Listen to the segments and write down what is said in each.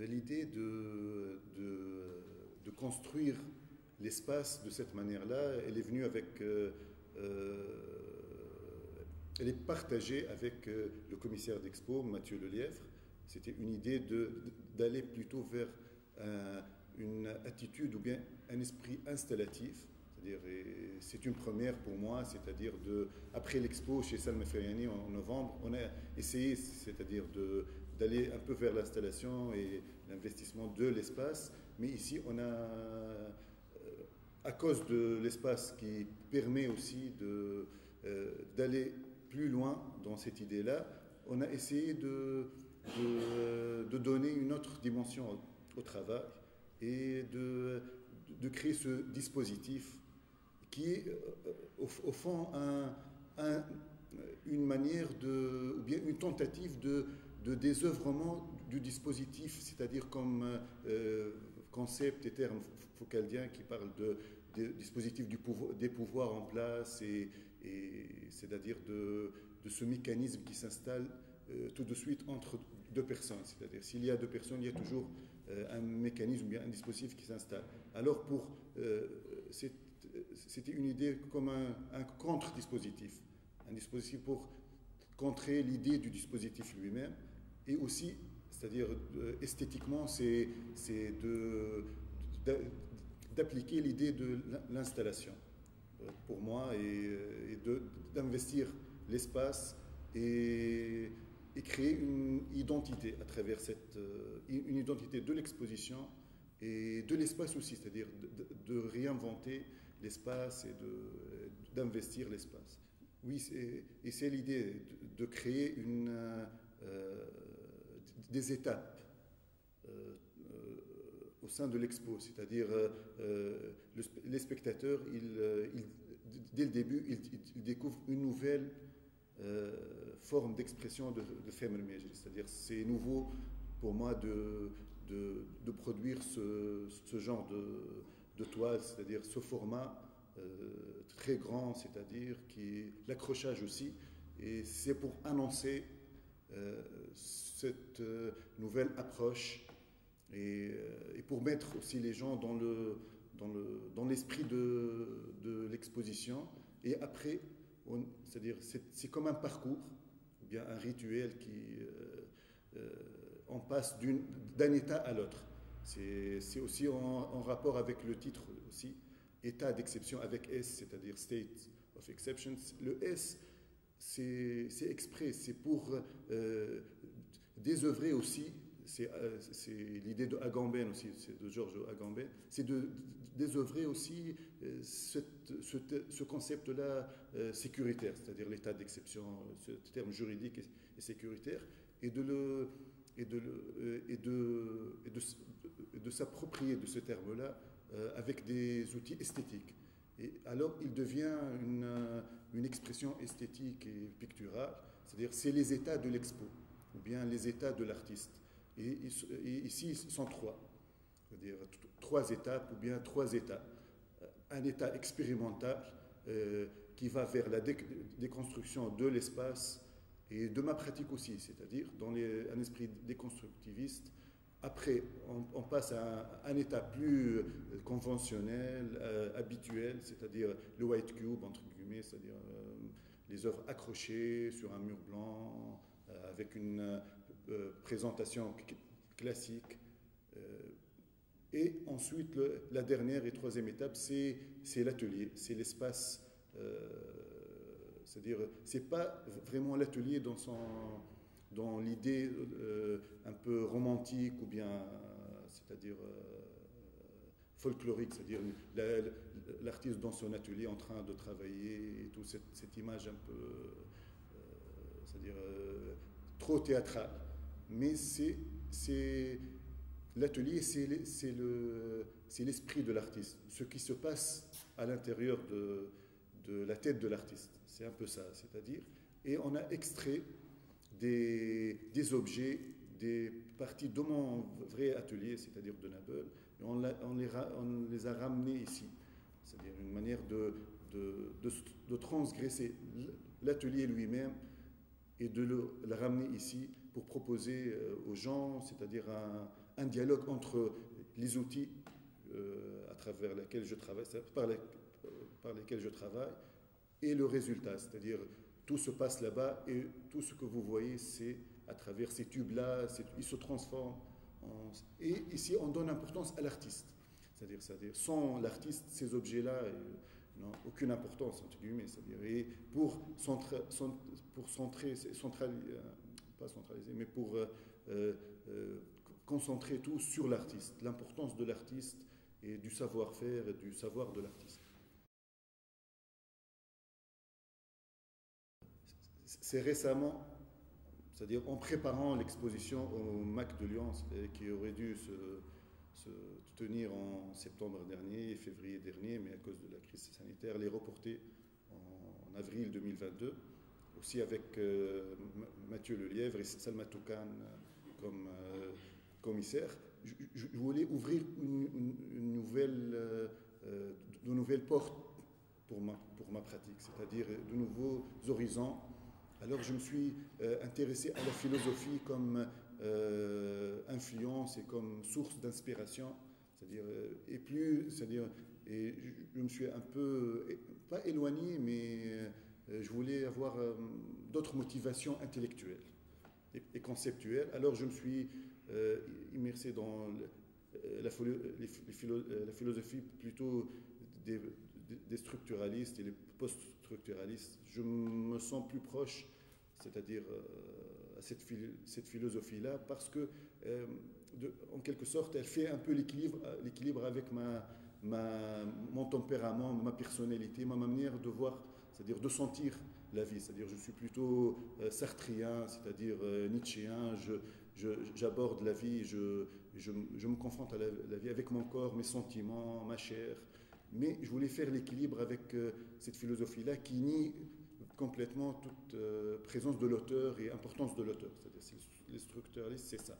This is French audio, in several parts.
L'idée de construire l'espace de cette manière-là, elle est venue avec, elle est partagée avec le commissaire d'Expo, Mathieu Lelièvre. C'était une idée d'aller plutôt vers une attitude ou bien un esprit installatif. C'est une première pour moi, c'est-à-dire après l'expo chez Salma Feriani en novembre, on a essayé, c'est-à-dire d'aller un peu vers l'installation et l'investissement de l'espace, mais ici on a, à cause de l'espace qui permet aussi d'aller plus loin dans cette idée-là, on a essayé de donner une autre dimension au travail et de créer ce dispositif qui est au fond une manière ou bien une tentative de désœuvrement du dispositif, c'est-à-dire comme concept et terme foucaldien qui parle de dispositif des pouvoirs en place, et c'est-à-dire de ce mécanisme qui s'installe tout de suite entre deux personnes. C'est-à-dire s'il y a deux personnes, il y a toujours un mécanisme ou bien un dispositif qui s'installe. Alors c'était une idée comme un contre-dispositif, un dispositif pour contrer l'idée du dispositif lui-même, et aussi, c'est-à-dire esthétiquement, c'est d'appliquer l'idée de l'installation, pour moi, et d'investir l'espace et créer une identité à travers une identité de l'exposition et de l'espace aussi, c'est-à-dire de réinventer l'espace et d'investir l'espace. Oui, et c'est l'idée de créer des étapes au sein de l'expo, c'est-à-dire les spectateurs, dès le début, ils découvrent une nouvelle forme d'expression de Femer Mejlis, c'est-à-dire c'est nouveau pour moi de produire ce genre de toile, c'est-à-dire ce format très grand, c'est-à-dire l'accrochage aussi, et c'est pour annoncer cette nouvelle approche et pour mettre aussi les gens dans l'esprit de l'exposition. Et après, c'est-à-dire c'est comme un parcours, ou bien un rituel on passe d'un état à l'autre. C'est aussi en rapport avec le titre aussi, état d'exception avec S, c'est-à-dire State of Exception. Le S, c'est exprès, c'est pour désœuvrer aussi, c'est l'idée de Agamben aussi, c'est de Georges Agamben, c'est de désœuvrer aussi ce concept-là sécuritaire, c'est-à-dire l'état d'exception, ce terme juridique et sécuritaire, et de s'approprier de ce terme-là avec des outils esthétiques. Et alors, il devient une expression esthétique et picturale, c'est-à-dire c'est les états de l'expo, ou bien les états de l'artiste. Et ici, ce sont trois, c'est-à-dire trois étapes, ou bien trois états. Un état expérimental qui va vers la déconstruction de l'espace et de ma pratique aussi, c'est-à-dire dans un esprit déconstructiviste. Après, on passe à un état plus conventionnel, habituel, c'est-à-dire le white cube, entre guillemets, c'est-à-dire les œuvres accrochées sur un mur blanc, avec une présentation classique. Et ensuite, la dernière et troisième étape, c'est l'atelier, c'est l'espace. C'est-à-dire, c'est pas vraiment l'atelier dans l'idée un peu romantique ou bien, c'est-à-dire folklorique, c'est-à-dire l'artiste dans son atelier en train de travailler, et toute cette image un peu, c'est-à-dire trop théâtrale. Mais l'atelier, c'est l'esprit de l'artiste, ce qui se passe à l'intérieur de la tête de l'artiste. C'est un peu ça, c'est-à-dire, et on a extrait des objets, des parties de mon vrai atelier, c'est-à-dire de Nabeul, et on les a ramenés ici. C'est-à-dire une manière de de transgresser l'atelier lui-même et de le ramener ici pour proposer aux gens, c'est-à-dire un dialogue entre les outils à travers lesquels je travaille, par lesquels je travaille, et le résultat, c'est-à-dire tout se passe là-bas et tout ce que vous voyez, c'est à travers ces tubes-là, ils se transforment. Et ici, on donne importance à l'artiste. C'est-à-dire sans l'artiste, ces objets-là n'ont aucune importance, entre guillemets. C'est-à-dire, et pas centraliser, mais pour concentrer tout sur l'artiste, l'importance de l'artiste et du savoir-faire et du savoir de l'artiste. C'est récemment, c'est-à-dire en préparant l'exposition au MAC de Lyon, qui aurait dû se tenir en septembre dernier et février dernier, mais à cause de la crise sanitaire, elle est reportée en avril 2022, aussi avec Mathieu Lelièvre et Salma Toukan comme commissaire. Je voulais ouvrir de nouvelles portes pour ma pratique, c'est-à-dire de nouveaux horizons. Alors je me suis intéressé à la philosophie comme influence et comme source d'inspiration, et je me suis un peu, pas éloigné, mais je voulais avoir d'autres motivations intellectuelles et conceptuelles. Alors je me suis immersé dans la philosophie plutôt des structuralistes et les post-structuralistes. Je me sens plus proche, c'est-à-dire à cette philosophie-là, parce que, en quelque sorte, elle fait un peu l'équilibre avec mon tempérament, ma personnalité, ma manière de voir, c'est-à-dire de sentir la vie. C'est-à-dire je suis plutôt sartrien, c'est-à-dire nietzschéen. J'aborde la vie, je me confronte à la vie avec mon corps, mes sentiments, ma chair. Mais je voulais faire l'équilibre avec cette philosophie-là qui nie complètement toute présence de l'auteur et importance de l'auteur. C'est-à-dire les structuralistes, c'est ça.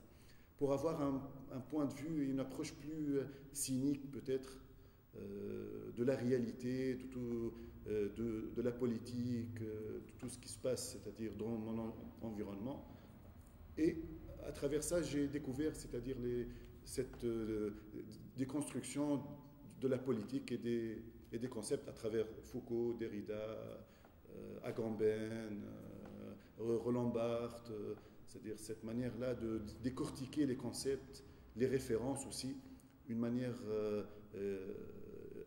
Pour avoir un point de vue et une approche plus cynique peut-être de la réalité, de la politique, de tout ce qui se passe, c'est-à-dire dans mon environnement. Et à travers ça, j'ai découvert, c'est-à-dire cette déconstruction de la politique et des concepts à travers Foucault, Derrida, Agamben, Roland Barthes, c'est-à-dire cette manière-là de décortiquer les concepts, les références aussi, une manière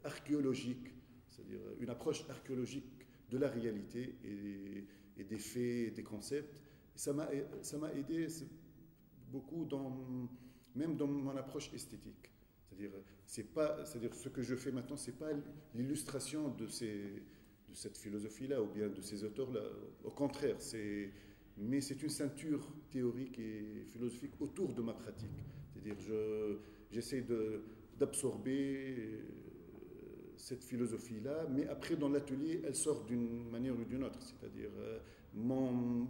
archéologique, c'est-à-dire une approche archéologique de la réalité et des faits, des concepts. Ça m'a aidé beaucoup même dans mon approche esthétique. C'est-à-dire ce que je fais maintenant, c'est pas l'illustration de cette philosophie-là ou bien de ces auteurs-là. Au contraire, mais c'est une ceinture théorique et philosophique autour de ma pratique. C'est-à-dire j'essaie d'absorber cette philosophie-là, mais après dans l'atelier, elle sort d'une manière ou d'une autre. C'est-à-dire mon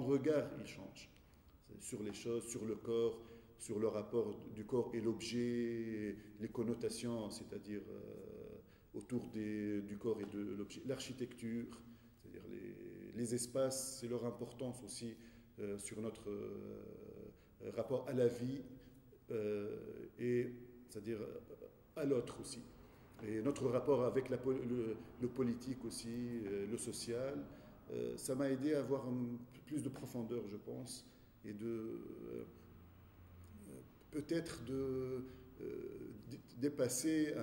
regard, il change sur les choses, sur le corps, sur le rapport du corps et l'objet, les connotations, c'est-à-dire autour du corps et de l'objet, l'architecture, c'est-à-dire les espaces, c'est leur importance aussi sur notre rapport à la vie et c'est-à-dire à l'autre aussi. Et notre rapport avec le politique aussi, le social, ça m'a aidé à avoir plus de profondeur, je pense, et peut-être de dépasser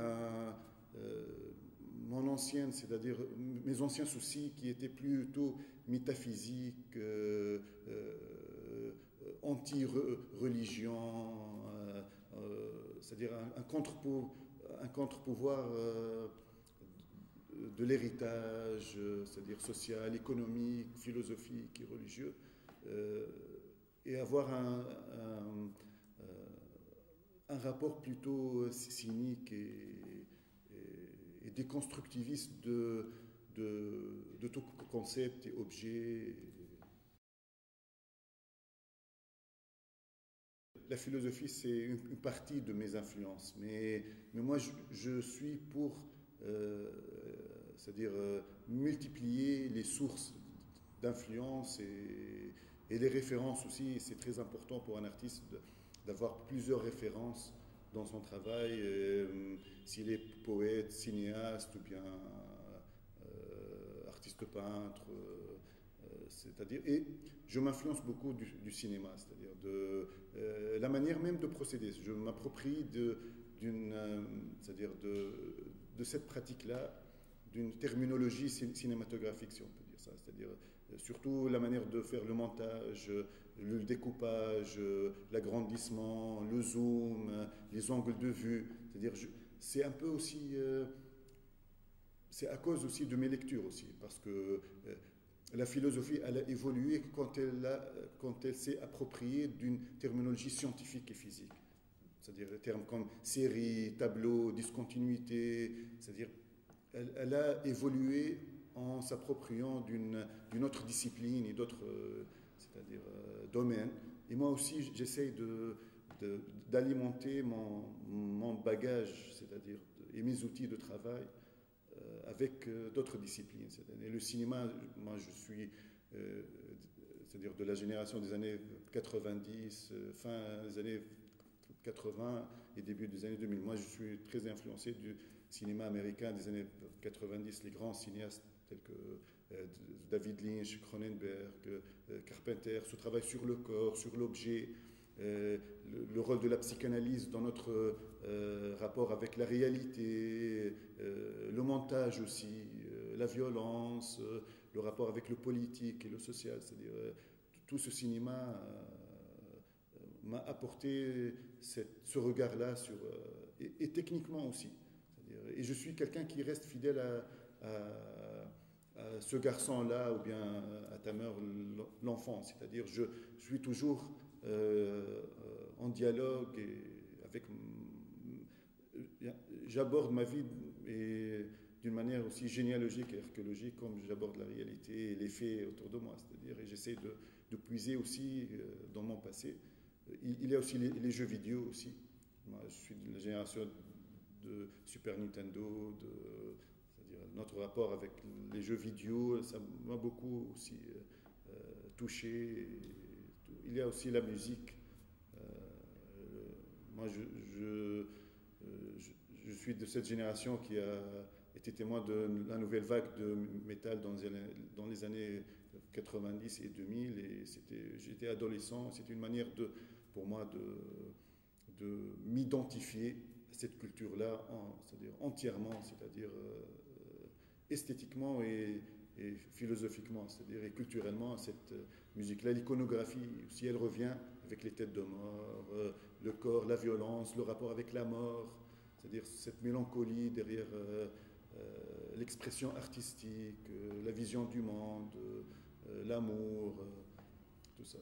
mon ancienne, c'est-à-dire mes anciens soucis qui étaient plutôt métaphysiques, anti-religion, c'est-à-dire un contre-pouvoir de l'héritage, c'est-à-dire social, économique, philosophique et religieux, et avoir un rapport plutôt cynique et déconstructiviste de tout concept et objet. La philosophie, c'est une partie de mes influences, mais moi, je suis pour c'est-à-dire multiplier les sources d'influence et les références aussi. C'est très important pour un artiste d'avoir plusieurs références dans son travail, s'il est poète, cinéaste ou bien artiste peintre. C'est-à-dire, et je m'influence beaucoup du cinéma, c'est-à-dire de la manière même de procéder. Je m'approprie c'est-à-dire de cette pratique-là, d'une terminologie cinématographique, si on peut dire ça. C'est-à-dire surtout la manière de faire le montage, le découpage, l'agrandissement, le zoom, les angles de vue. C'est-à-dire, c'est un peu aussi, c'est à cause aussi de mes lectures aussi, parce que la philosophie, elle a évolué quand elle s'est appropriée d'une terminologie scientifique et physique. C'est-à-dire des termes comme série, tableau, discontinuité. C'est-à-dire, elle a évolué en s'appropriant d'une autre discipline et d'autres, c'est-à-dire domaines. Et moi aussi, j'essaye d'alimenter mon bagage, c'est-à-dire et mes outils de travail avec d'autres disciplines. Et le cinéma, moi je suis, c'est-à-dire de la génération des années 90, fin des années 80 et début des années 2000. Moi je suis très influencé du cinéma américain des années 90, les grands cinéastes tels que David Lynch, Cronenberg, Carpenter, ce travail sur le corps, sur l'objet, le rôle de la psychanalyse dans notre rapport avec la réalité, le montage aussi, la violence, le rapport avec le politique et le social. C'est-à-dire tout ce cinéma m'a apporté ce regard-là sur et techniquement aussi. Et je suis quelqu'un qui reste fidèle à ce garçon-là ou bien à Tamer, l'enfant. C'est-à-dire je suis toujours en dialogue avec... J'aborde ma vie d'une manière aussi généalogique et archéologique comme j'aborde la réalité et les faits autour de moi. C'est-à-dire, et j'essaie de puiser aussi dans mon passé. Il y a aussi les jeux vidéo aussi. Moi, je suis de la génération de Super Nintendo, c'est-à-dire notre rapport avec les jeux vidéo, ça m'a beaucoup aussi touché. Il y a aussi la musique. Moi, je suis de cette génération qui a été témoin de la nouvelle vague de métal dans les années 90 et 2000. Et j'étais adolescent. C'était une manière pour moi de m'identifier à cette culture-là, c'est-à-dire entièrement, c'est-à-dire esthétiquement et philosophiquement, c'est-à-dire et culturellement, cette musique-là. L'iconographie, si elle revient avec les têtes de mort, le corps, la violence, le rapport avec la mort, c'est-à-dire cette mélancolie derrière l'expression artistique, la vision du monde, l'amour, tout ça.